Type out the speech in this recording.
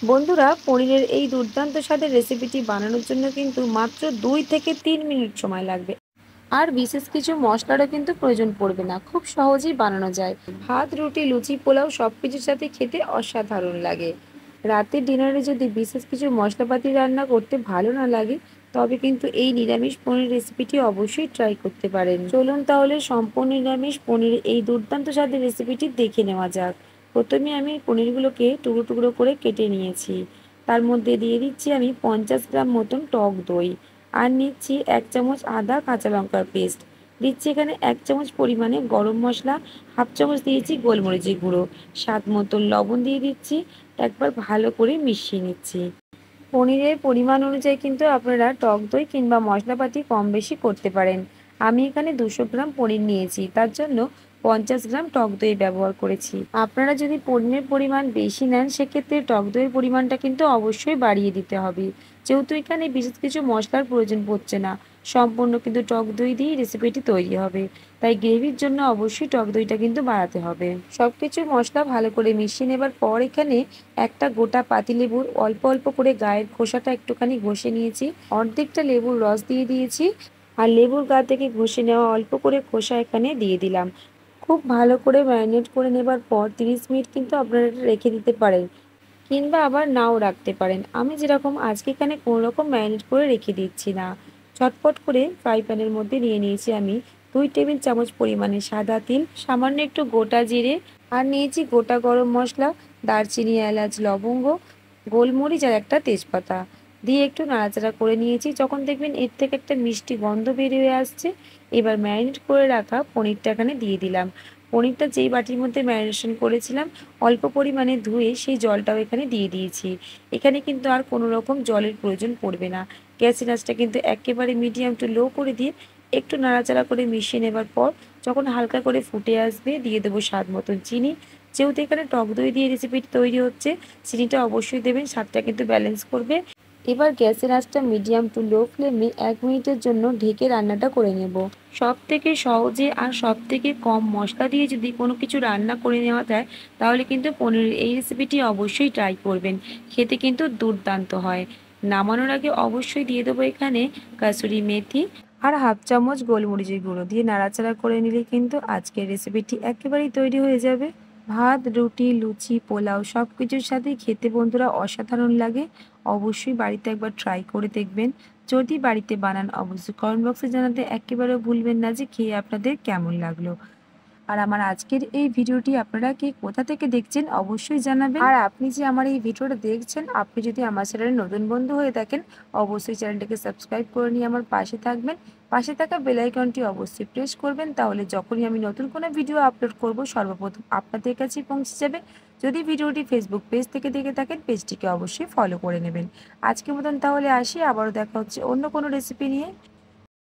বন্ধুরা, পনিরের এই দুর্দান্ত স্বাদের রেসিপিটি বানানোর জন্য কিন্তু মাত্র 2 থেকে 3 মিনিট সময় লাগবে। আর বিশেষ কিছু মশলারও কিন্তু প্রয়োজন পড়বে না, খুব সহজেই বানানো যায়। ভাত, রুটি, লুচি, পোলাও সবকিছুর সাথে খেতে অসাধারণ লাগে। রাতের ডিনারে যদি বিশেষ কিছু মশলাপাতি রান্না করতে ভালো না লাগে, তবে কিন্তু এই নিরামিষ পনির রেসিপিটি অবশ্যই ট্রাই করতে পারেন। চলুন তাহলে সম্পূর্ণ নিরামিষ পনিরের এই দুর্দান্ত স্বাদের রেসিপিটি দেখে নেওয়া যাক। প্রথমে আমি পনিরগুলোকে টুকরো টুকরো করে কেটে নিয়েছি। তার মধ্যে দিয়ে দিচ্ছি আমি 50 গ্রাম মতন টক দই। আর নিচ্ছি 1 চামচ আদা কাঁচা লঙ্কার পেস্ট। দিচ্ছি এখানে 1 চামচ পরিমাণে গরম মশলা, হাফ চামচ দিয়েছি গোলমরিচের গুঁড়ো, স্বাদ মতো লবণ দিয়ে দিচ্ছি। একবার ভালো করে মিশিয়ে নিচ্ছি। পনিরের পরিমাণ অনুযায়ী কিন্তু আপনারা টক দই কিংবা মশলাপাতি কম বেশি করতে পারেন। আমি এখানে 200 গ্রাম পনির নিয়েছি, তার জন্য 50 গ্রাম টক দই ব্যবহার করেছি। আপনারা যদি পনিরের পরিমাণ বেশি নেন, সেক্ষেত্রে টক দইয়ের পরিমাণটা কিন্তু অবশ্যই বাড়িয়ে দিতে হবে। যেহেতু এখানে বিশেষ কিছু মশলার প্রয়োজন পড়ছে না, সম্পূর্ণ কিন্তু টক দই দিয়েই রেসিপিটি তৈরি হবে, তাই গ্রেভির জন্য অবশ্যই টক দইটা কিন্তু বাড়াতে হবে। সবকিছু মশলা ভালো করে মিশিয়ে নেবার পর এখানে একটা গোটা পাতিলেবুর অল্প অল্প করে গায়ের খোসাটা একটুখানি ঘষে নিয়েছি, অর্ধেকটা লেবুর রস দিয়ে দিয়েছি। আর লেবুর গা থেকে ঘষে নেওয়া অল্প করে খোসা এখানে দিয়ে দিলাম। খুব ভালো করে ম্যারিনেট করে নেবার পর 30 মিনিট কিন্তু আপনারা এটা রেখে দিতে পারেন, কিংবা আবার নাও রাখতে পারেন। আমি যেরকম আজকে এখানে কোনো রকম ম্যারিনেট করে রেখে দিচ্ছি না। চটপট করে ফ্রাই প্যানের মধ্যে নিয়ে নিয়েছি আমি 2 টেবিল চামচ পরিমাণে সাদা তিল, সামান্য একটু গোটা জিরে, আর নিয়েছি গোটা গরম মশলা, দারচিনি, এলাচ, লবঙ্গ, গোলমরিচ আর একটা তেজপাতা দিয়ে একটু নাড়াচাড়া করে নিয়েছি। যখন দেখবেন এর থেকে একটা মিষ্টি গন্ধ বেরিয়ে আসছে, এবার ম্যারিনেট করে রাখা পনিরটা এখানে দিয়ে দিলাম। পনিরটা যেই বাটির মধ্যে ম্যারিনেশন করেছিলাম, অল্প পরিমাণে ধুয়ে সেই জলটাও এখানে দিয়ে দিয়েছি। এখানে কিন্তু আর কোনো রকম জলের প্রয়োজন পড়বে না। গ্যাসের আঁচটা কিন্তু একেবারে মিডিয়াম টু লো করে দিয়ে একটু নাড়াচাড়া করে মিশিয়ে নেবার পর যখন হালকা করে ফুটে আসবে, দিয়ে দেবো স্বাদ মতন চিনি। যেহেতু এখানে টক দই দিয়ে রেসিপিটি তৈরি হচ্ছে, চিনিটা অবশ্যই দেবেন, স্বাদটা কিন্তু ব্যালেন্স করবে। এবার গ্যাসের আঁচটা মিডিয়াম টু লো ফ্লেমে 1 মিনিটের জন্য ঢেকে রান্নাটা করে নেব। সব থেকে সহজে আর সব থেকে কম মশলা দিয়ে যদি কোনো কিছু রান্না করে নেওয়া যায়, তাহলে কিন্তু পনিরের এই রেসিপিটি অবশ্যই ট্রাই করবেন। খেতে কিন্তু দুর্দান্ত হয়। নামানোর আগে অবশ্যই দিয়ে দেবো এখানে কাসুরি মেথি আর হাফ চামচ গোলমরিচের গুঁড়ো দিয়ে নাড়াচাড়া করে নিলে কিন্তু আজকের রেসিপিটি একেবারেই তৈরি হয়ে যাবে। ভাত, রুটি, লুচি, পোলাও সব কিছুর সাথেই খেতে বন্ধুরা অসাধারণ লাগে। অবশ্যই বাড়িতে একবার ট্রাই করে দেখবেন। যদি বাড়িতে বানান অবশ্যই কমেন্ট বক্সে জানাতে একেবারেও ভুলবেন না যে খেয়ে আপনাদের কেমন লাগলো। আর আমার আজকের এই ভিডিওটি আপনারা কে কোথা থেকে দেখছেন অবশ্যই জানাবেন। আর আপনি যে আমার এই ভিডিওটা দেখছেন, আপনি যদি আমার চ্যানেলের নতুন বন্ধু হয়ে থাকেন, অবশ্যই চ্যানেলটাকে সাবস্ক্রাইব করে নিয়ে আমার পাশে থাকবেন। পাশে থাকা বেল আইকনটি অবশ্যই প্রেস করবেন, তাহলে যখনই আমি নতুন কোনো ভিডিও আপলোড করব সর্বপ্রথম আপনাদের কাছেই পৌঁছে যাবে। যদি ভিডিওটি ফেসবুক পেজ থেকে দেখে থাকেন, পেজটিকে অবশ্যই ফলো করে নেবেন। আজকের মতন তাহলে আসি, আবারও দেখা হচ্ছে অন্য কোনো রেসিপি নিয়ে।